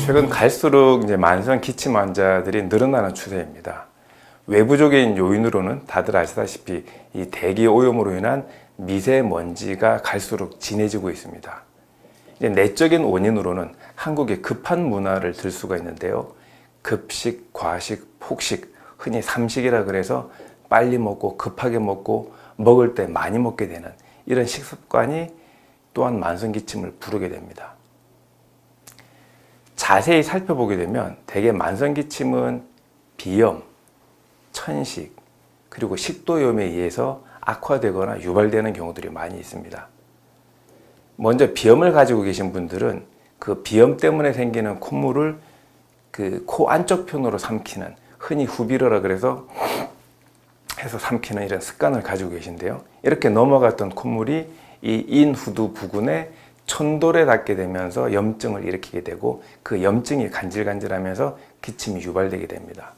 최근 갈수록 이제 만성 기침 환자들이 늘어나는 추세입니다. 외부적인 요인으로는 다들 아시다시피 이 대기 오염으로 인한 미세먼지가 갈수록 진해지고 있습니다. 이제 내적인 원인으로는 한국의 급한 문화를 들 수가 있는데요. 급식, 과식, 폭식, 흔히 삼식이라 그래서 빨리 먹고 급하게 먹고 먹을 때 많이 먹게 되는 이런 식습관이 또한 만성 기침을 부르게 됩니다. 자세히 살펴보게 되면 대개 만성 기침은 비염, 천식, 그리고 식도염에 의해서 악화되거나 유발되는 경우들이 많이 있습니다. 먼저 비염을 가지고 계신 분들은 그 비염 때문에 생기는 콧물을 그 코 안쪽 편으로 삼키는, 흔히 후비러라 그래서 해서 삼키는 이런 습관을 가지고 계신데요. 이렇게 넘어갔던 콧물이 이 인후두 부근에 천돌에 닿게 되면서 염증을 일으키게 되고 그 염증이 간질간질하면서 기침이 유발되게 됩니다.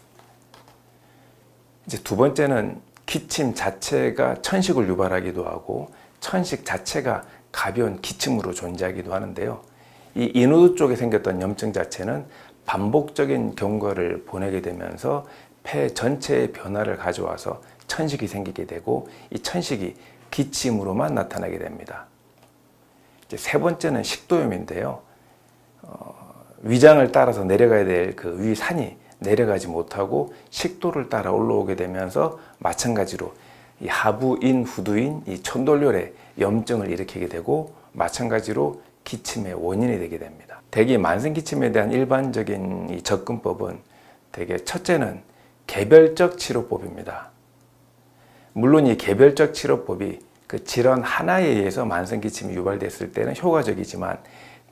이제 두 번째는 기침 자체가 천식을 유발하기도 하고 천식 자체가 가벼운 기침으로 존재하기도 하는데요. 이 인후두 쪽에 생겼던 염증 자체는 반복적인 경과를 보내게 되면서 폐 전체의 변화를 가져와서 천식이 생기게 되고 이 천식이 기침으로만 나타나게 됩니다. 이제 세 번째는 식도염인데요. 위장을 따라서 내려가야 될 그 위산이 내려가지 못하고 식도를 따라 올라오게 되면서 마찬가지로 이 하부인, 후두인, 이 천돌렬에 염증을 일으키게 되고 마찬가지로 기침의 원인이 되게 됩니다. 대개 만성 기침에 대한 일반적인 이 접근법은 대개 첫째는 개별적 치료법입니다. 물론 이 개별적 치료법이 그 질환 하나에 의해서 만성 기침이 유발됐을 때는 효과적이지만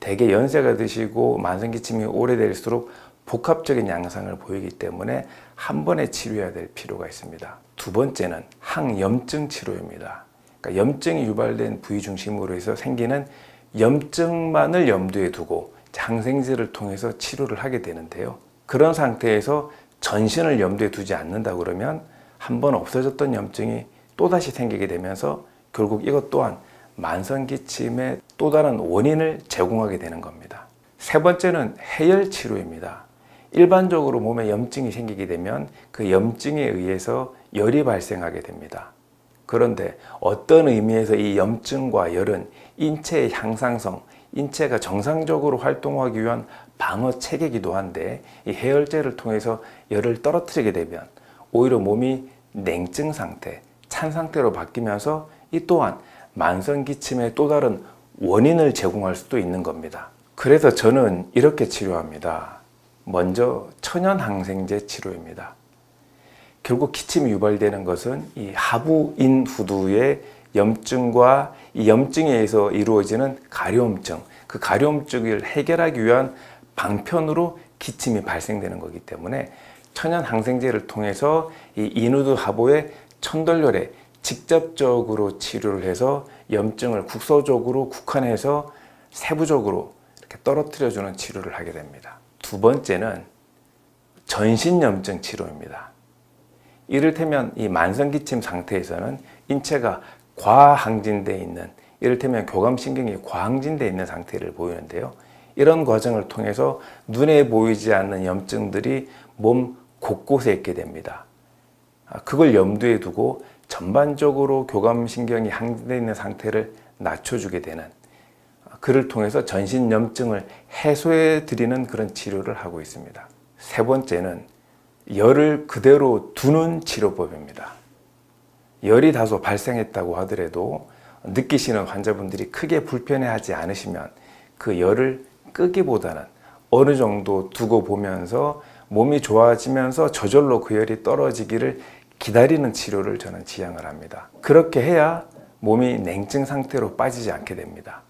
대개 연세가 드시고 만성 기침이 오래될수록 복합적인 양상을 보이기 때문에 한 번에 치료해야 될 필요가 있습니다. 두 번째는 항염증 치료입니다. 그러니까 염증이 유발된 부위 중심으로 해서 생기는 염증만을 염두에 두고 항생제를 통해서 치료를 하게 되는데요. 그런 상태에서 전신을 염두에 두지 않는다 그러면 한 번 없어졌던 염증이 또다시 생기게 되면서 결국 이것 또한 만성 기침의 또 다른 원인을 제공하게 되는 겁니다. 세 번째는 해열 치료입니다. 일반적으로 몸에 염증이 생기게 되면 그 염증에 의해서 열이 발생하게 됩니다. 그런데 어떤 의미에서 이 염증과 열은 인체의 향상성, 인체가 정상적으로 활동하기 위한 방어 체계이기도 한데 이 해열제를 통해서 열을 떨어뜨리게 되면 오히려 몸이 냉증 상태, 찬 상태로 바뀌면서 이 또한 만성 기침의 또 다른 원인을 제공할 수도 있는 겁니다. 그래서 저는 이렇게 치료합니다. 먼저 천연항생제 치료입니다. 결국 기침이 유발되는 것은 이 하부인후두의 염증과 이 염증에 의해서 이루어지는 가려움증, 그 가려움증을 해결하기 위한 방편으로 기침이 발생되는 거기 때문에 천연항생제를 통해서 이 인후두 하부의 천돌렬에 직접적으로 치료를 해서 염증을 국소적으로 국한해서 세부적으로 이렇게 떨어뜨려주는 치료를 하게 됩니다. 두 번째는 전신염증 치료입니다. 이를테면 이 만성기침 상태에서는 인체가 과항진되어 있는, 이를테면 교감신경이 과항진되어 있는 상태를 보이는데요. 이런 과정을 통해서 눈에 보이지 않는 염증들이 몸 곳곳에 있게 됩니다. 그걸 염두에 두고 전반적으로 교감신경이 항진되어 있는 상태를 낮춰주게 되는, 그를 통해서 전신 염증을 해소해 드리는 그런 치료를 하고 있습니다. 세 번째는 열을 그대로 두는 치료법입니다. 열이 다소 발생했다고 하더라도 느끼시는 환자분들이 크게 불편해하지 않으시면 그 열을 끄기보다는 어느 정도 두고 보면서 몸이 좋아지면서 저절로 그 열이 떨어지기를 기다리는 치료를 저는 지향을 합니다. 그렇게 해야 몸이 냉증 상태로 빠지지 않게 됩니다.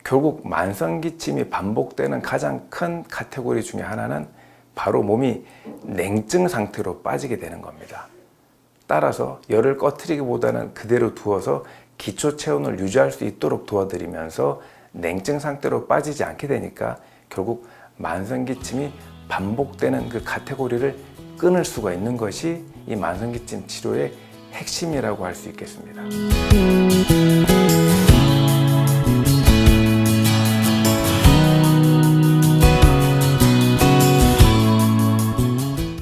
결국 만성기침이 반복되는 가장 큰 카테고리 중에 하나는 바로 몸이 냉증 상태로 빠지게 되는 겁니다. 따라서 열을 꺼트리기보다는 그대로 두어서 기초 체온을 유지할 수 있도록 도와드리면서 냉증 상태로 빠지지 않게 되니까 결국 만성기침이 반복되는 그 카테고리를 끊을 수가 있는 것이 이 만성기침 치료의 핵심이라고 할 수 있겠습니다.